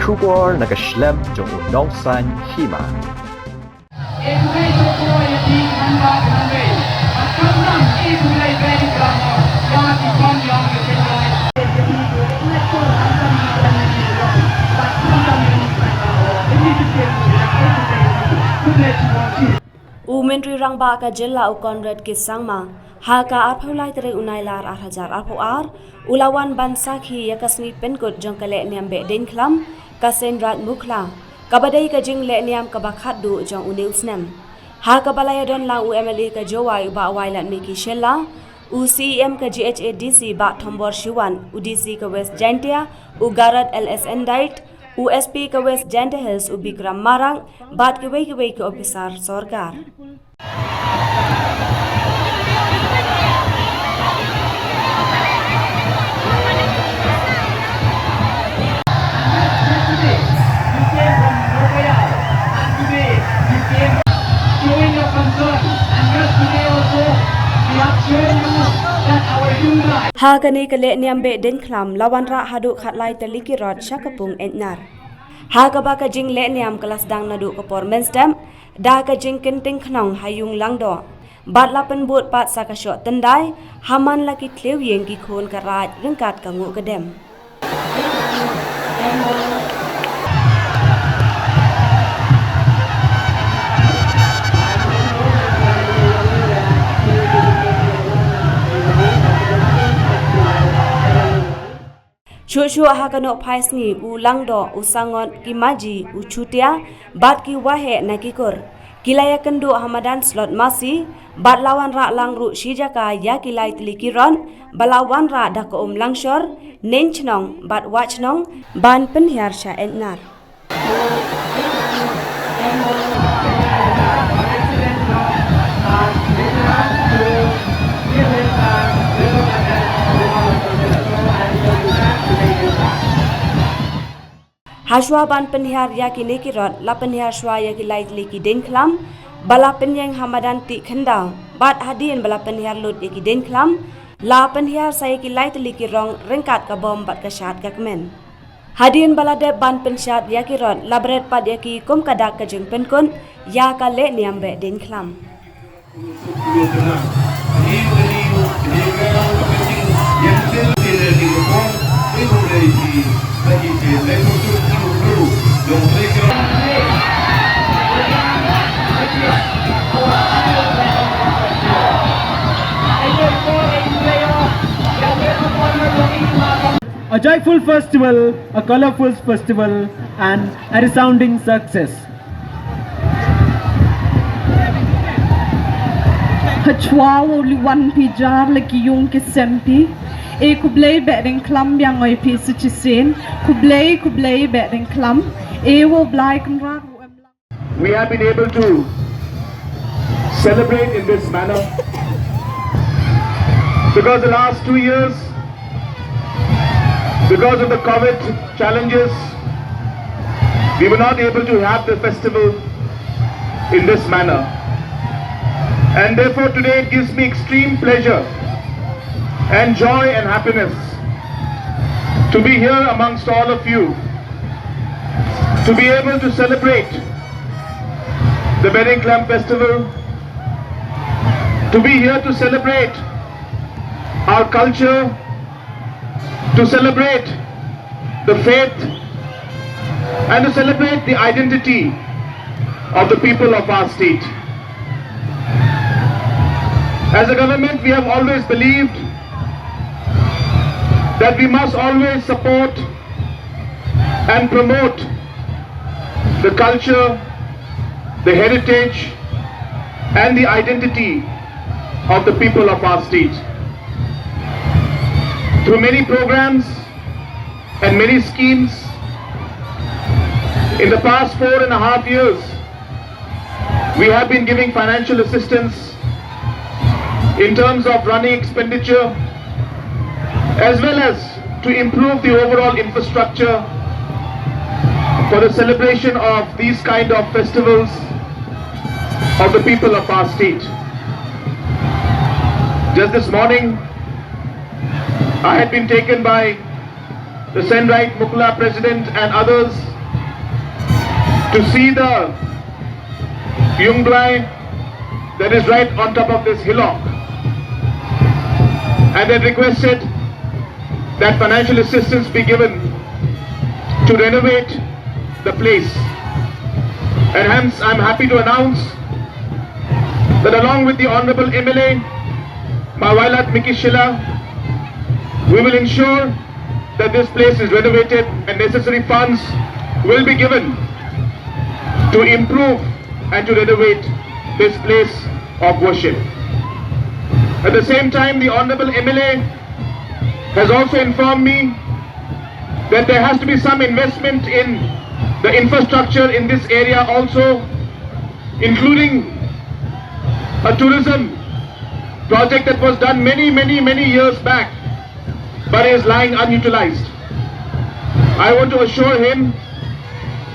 Shubor nagaslem jong unongsan Hima. Myntri Rangbah ka jela u Conrad ke sangma ha ka arphaulai tere unailar 8,000 arphoar ulawan ban Sakhi yakasni penkut jong ka Lehniam Behdeiñkhlam ka Seiñraij Mukhla ka badai ka jing Lehniam ka bakhat du jong uneusnem ha ka balaya don lang UMLA ka jowai ba wailat miki shella UCM ka GHADC ba thombor shiwan UDC ka West Jantia Ugarat LSN Dait USP ka West Janta Hills Ubikram Marang bat ke wei ke officer sarkar Hagani ka Lehniam Behdeiñkhlam lawan ra hadu khatlai teliki rod syakapung entnar. Haga ba ka jing Lehniam kelas dang nadu ka performance dam da ka jing kenting khnong hayung langdo. Bat lapen buat pat saka syok tendai haman laki tlew yeng ki khon ka raj rengkat ka ngu kedem. Shua ha kanok phais ni u langdo u sangot ki maji u chutia bat ki wahe na ki kor kilaya kendo hamadan slot masi bat lawan ra lang ru shijaka ya kilai tliki ron balawan ra da ko langshor nenchnong bat wachnong ban penhiar sha entnar Hashwa ban penhar ya ki nekirot la penhar shwa ya ki lait leki Behdeiñkhlam bala penyeng hamadan ti khendau bat hadin bala penhar lut ya ki Behdeiñkhlam la penhar saya ki lait leki rong rengkat ka bom bat ka shat ka kemen hadin bala de ban penshat ya ki rot la bret pat ya ki kom kadak ka jeng penkon ya ka Lehniam Behdeiñkhlam A joyful festival, a colorful festival, and a resounding success. Hachwa only one pijar like yung kisempi. E kublai Behdeiñkhlam yang oi pi suchisin. Kublai Behdeiñkhlam. E wo blai kunrak. We have been able to celebrate in this manner because the last 2 years, because of the COVID challenges, we were not able to have the festival in this manner. And therefore today it gives me extreme pleasure and joy and happiness to be here amongst all of you, to be able to celebrate the Behdeiñkhlam festival, to be here to celebrate our culture, to celebrate the faith, and to celebrate the identity of the people of our state. As a government, we have always believed that we must always support and promote the culture, the heritage, and the identity of the people of our state. Through many programs and many schemes, in the past 4.5 years, we have been giving financial assistance in terms of running expenditure, as well as to improve the overall infrastructure for the celebration of these kind of festivals of the people of our state. Just this morning, I had been taken by the Seiñraij Mukhla President and others to see the Yungdrai that is right on top of this hillock. And they requested that financial assistance be given to renovate the place. And hence I'm happy to announce that along with the Honorable MLA, Mawailat Mikishila, we will ensure that this place is renovated and necessary funds will be given to improve and to renovate this place of worship. At the same time, the Honorable MLA has also informed me that there has to be some investment in the infrastructure in this area also, including a tourism project that was done many years back but is lying unutilized. I want to assure him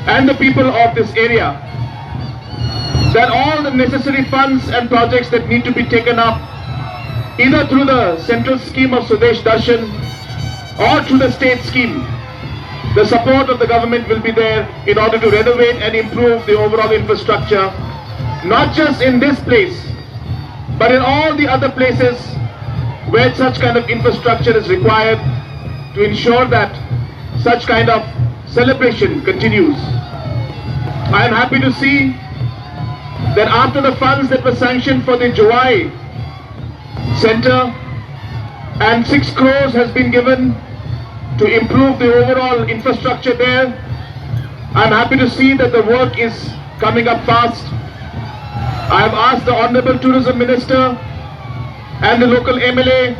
and the people of this area that all the necessary funds and projects that need to be taken up either through the central scheme of Swadesh Darshan or through the state scheme, the support of the government will be there in order to renovate and improve the overall infrastructure, not just in this place, but in all the other places where such kind of infrastructure is required to ensure that such kind of celebration continues. I am happy to see that after the funds that were sanctioned for the Jawai Center and 6 crores has been given to improve the overall infrastructure there, I'm happy to see that the work is coming up fast. I have asked the Honorable Tourism Minister and the local MLA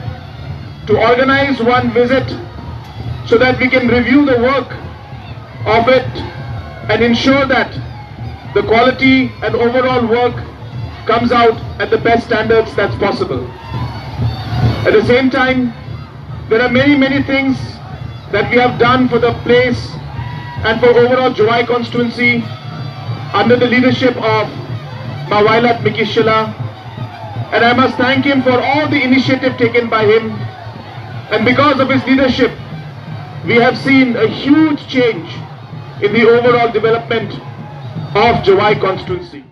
to organize one visit so that we can review the work of it and ensure that the quality and overall work comes out at the best standards that's possible. At the same time, there are many things that we have done for the place and for overall Jawai constituency under the leadership of Mawailat Mikishila, and I must thank him for all the initiative taken by him, and because of his leadership we have seen a huge change in the overall development of Jawai constituency.